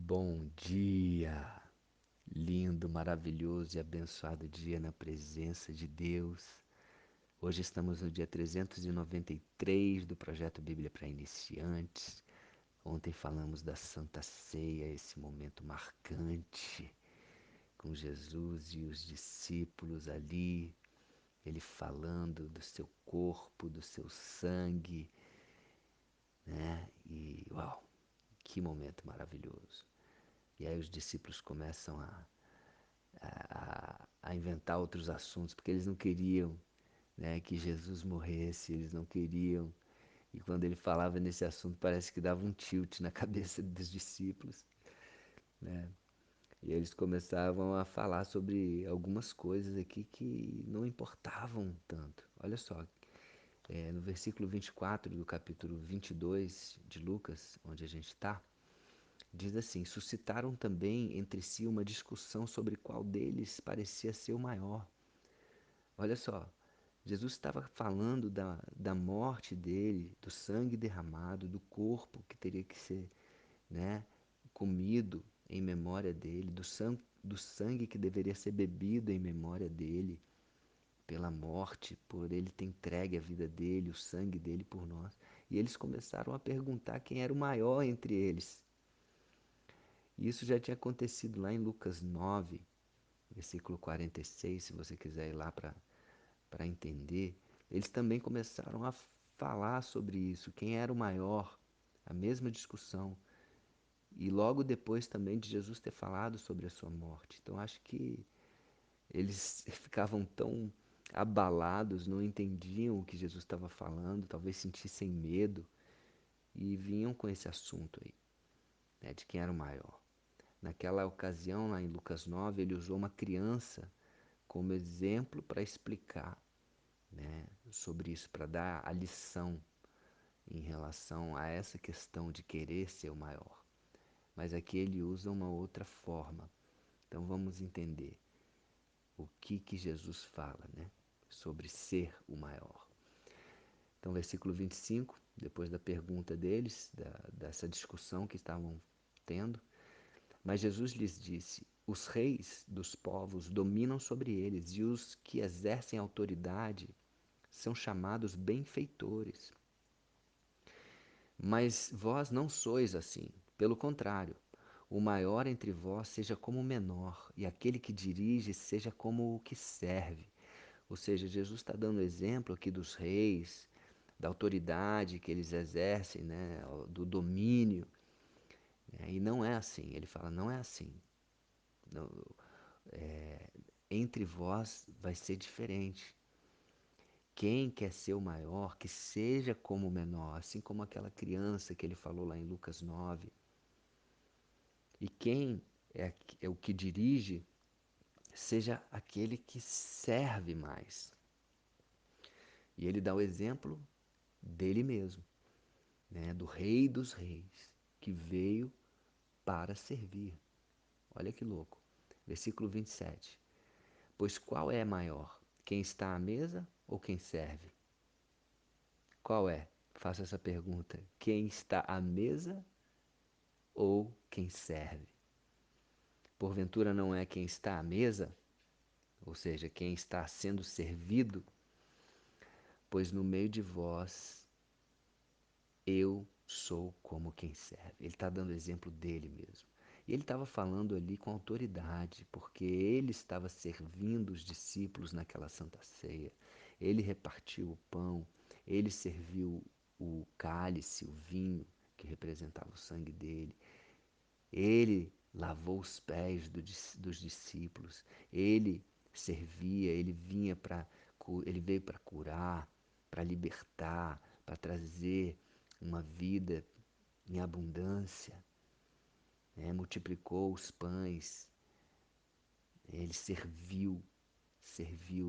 Bom dia, lindo, maravilhoso e abençoado dia na presença de Deus. Hoje estamos no dia 393 do projeto Bíblia para Iniciantes. Ontem falamos da Santa Ceia, esse momento marcante com Jesus e os discípulos ali, ele falando do seu corpo, do seu sangue, né? E uau, que momento maravilhoso. E aí os discípulos começam a inventar outros assuntos, porque eles não queriam, né, que Jesus morresse, eles não queriam. E quando ele falava nesse assunto, parece que dava um tilt na cabeça dos discípulos, né? E eles começavam a falar sobre algumas coisas aqui que não importavam tanto. Olha só, no versículo 24 do capítulo 22 de Lucas, onde a gente está, diz assim: suscitaram também entre si uma discussão sobre qual deles parecia ser o maior. Olha só, Jesus estava falando da morte dele, do sangue derramado, do corpo que teria que ser, né, comido em memória dele, do sangue que deveria ser bebido em memória dele, pela morte, por ele ter entregue a vida dele, o sangue dele por nós. E eles começaram a perguntar quem era o maior entre eles. E isso já tinha acontecido lá em Lucas 9, versículo 46, se você quiser ir lá para entender. Eles também começaram a falar sobre isso, quem era o maior, a mesma discussão. E logo depois também de Jesus ter falado sobre a sua morte. Então acho que eles ficavam tão abalados, não entendiam o que Jesus estava falando, talvez sentissem medo e vinham com esse assunto aí, né, de quem era o maior. Naquela ocasião, lá em Lucas 9, ele usou uma criança como exemplo para explicar, né, sobre isso, para dar a lição em relação a essa questão de querer ser o maior. Mas aqui ele usa uma outra forma. Então vamos entender o que Jesus fala, né, sobre ser o maior. Então, versículo 25, depois da pergunta deles, dessa discussão que estavam tendo, mas Jesus lhes disse: os reis dos povos dominam sobre eles, e os que exercem autoridade são chamados benfeitores. Mas vós não sois assim. Pelo contrário, o maior entre vós seja como o menor, e aquele que dirige seja como o que serve. Ou seja, Jesus está dando exemplo aqui dos reis, da autoridade que eles exercem, né, do domínio. Né, e não é assim. Ele fala, não é assim. Não, entre vós vai ser diferente. Quem quer ser o maior, que seja como o menor, assim como aquela criança que ele falou lá em Lucas 9. E quem é o que dirige, seja aquele que serve mais. E ele dá o exemplo dele mesmo, né, do Rei dos Reis, que veio para servir. Olha que louco. Versículo 27. Pois qual é maior, quem está à mesa ou quem serve? Qual é? Faço essa pergunta. Quem está à mesa ou quem serve? Porventura não é quem está à mesa, ou seja, quem está sendo servido, pois no meio de vós eu sou como quem serve. Ele está dando exemplo dele mesmo. E ele estava falando ali com autoridade, porque ele estava servindo os discípulos naquela santa ceia. Ele repartiu o pão, ele serviu o cálice, o vinho, que representava o sangue dele. Ele lavou os pés dos discípulos. Ele servia, ele veio para curar, para libertar, para trazer uma vida em abundância, né? Multiplicou os pães, ele serviu,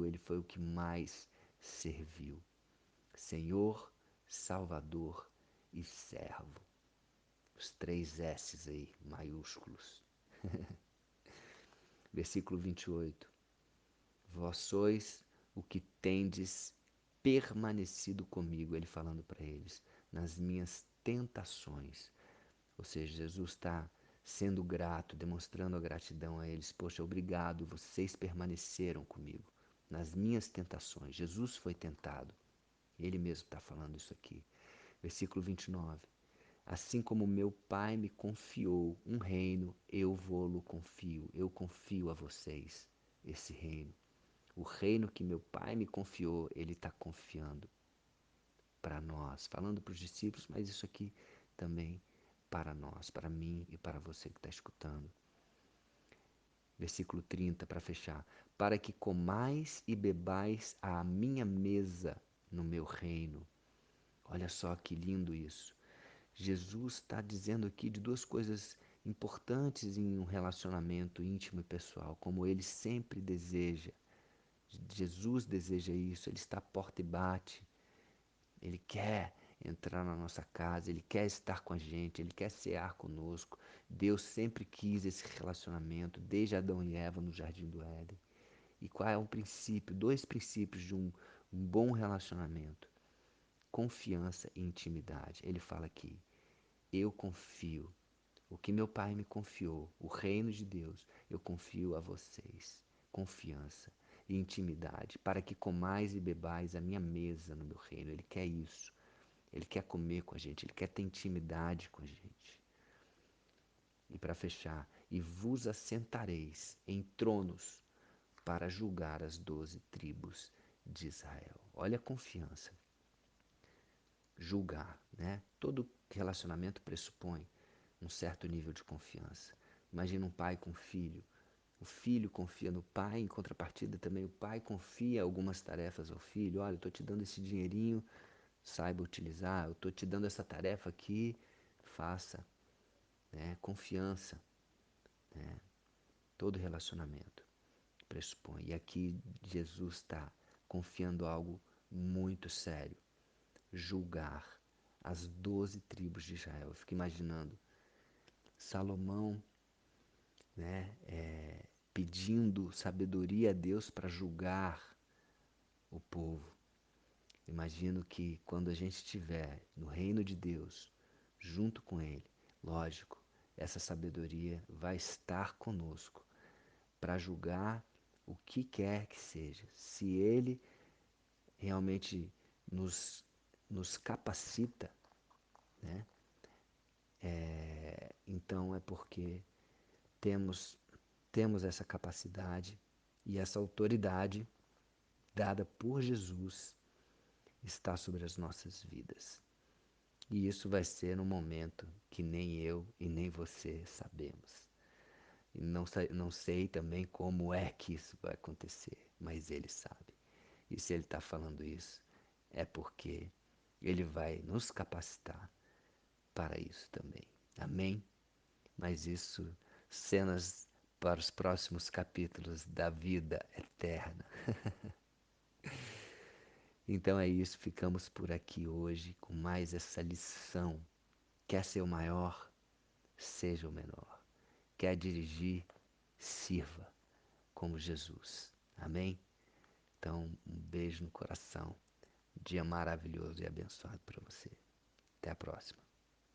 ele foi o que mais serviu. Senhor, Salvador e servo. Os três S's aí, maiúsculos. Versículo 28. Vós sois o que tendes permanecido comigo, ele falando para eles, nas minhas tentações. Ou seja, Jesus está sendo grato, demonstrando a gratidão a eles. Poxa, obrigado, vocês permaneceram comigo nas minhas tentações. Jesus foi tentado. Ele mesmo está falando isso aqui. Versículo 29. Assim como meu Pai me confiou um reino, eu vou-lo confio. Eu confio a vocês esse reino. O reino que meu Pai me confiou, Ele está confiando para nós. Falando para os discípulos, mas isso aqui também para nós, para mim e para você que está escutando. Versículo 30, para fechar. Para que comais e bebais à minha mesa no meu reino. Olha só que lindo isso. Jesus está dizendo aqui de duas coisas importantes em um relacionamento íntimo e pessoal, como ele sempre deseja. Jesus deseja isso, ele está à porta e bate. Ele quer entrar na nossa casa, ele quer estar com a gente, ele quer cear conosco. Deus sempre quis esse relacionamento, desde Adão e Eva no Jardim do Éden. E qual é o princípio? Dois princípios de um bom relacionamento: confiança e intimidade. Ele fala aqui: eu confio. O que meu Pai me confiou, o reino de Deus, eu confio a vocês. Confiança e intimidade, para que comais e bebais a minha mesa no meu reino. Ele quer isso. Ele quer comer com a gente, ele quer ter intimidade com a gente. E para fechar, e vos assentareis em tronos para julgar as 12 tribos de Israel. Olha a confiança. Julgar, né? Todo relacionamento pressupõe um certo nível de confiança. Imagina um pai com um filho. O filho confia no pai, em contrapartida também o pai confia algumas tarefas ao filho. Olha, eu estou te dando esse dinheirinho, saiba utilizar. Eu estou te dando essa tarefa aqui, faça. Né? Confiança. Né? Todo relacionamento pressupõe. E aqui Jesus está confiando algo muito sério. Julgar as 12 tribos de Israel. Eu fico imaginando Salomão, né, pedindo sabedoria a Deus para julgar o povo. Imagino que quando a gente estiver no reino de Deus, junto com Ele, lógico, essa sabedoria vai estar conosco para julgar o que quer que seja. Se Ele realmente nos capacita, né, então é porque temos, temos essa capacidade e essa autoridade dada por Jesus está sobre as nossas vidas. E isso vai ser no momento que nem eu e nem você sabemos. E não sei também como é que isso vai acontecer, mas Ele sabe. E se Ele está falando isso, é porque Ele vai nos capacitar para isso também. Amém? Mas isso, cenas para os próximos capítulos da vida eterna. Então é isso, ficamos por aqui hoje com mais essa lição. Quer ser o maior? Seja o menor. Quer dirigir? Sirva como Jesus. Amém? Então, um beijo no coração. Um dia maravilhoso e abençoado para você. Até a próxima.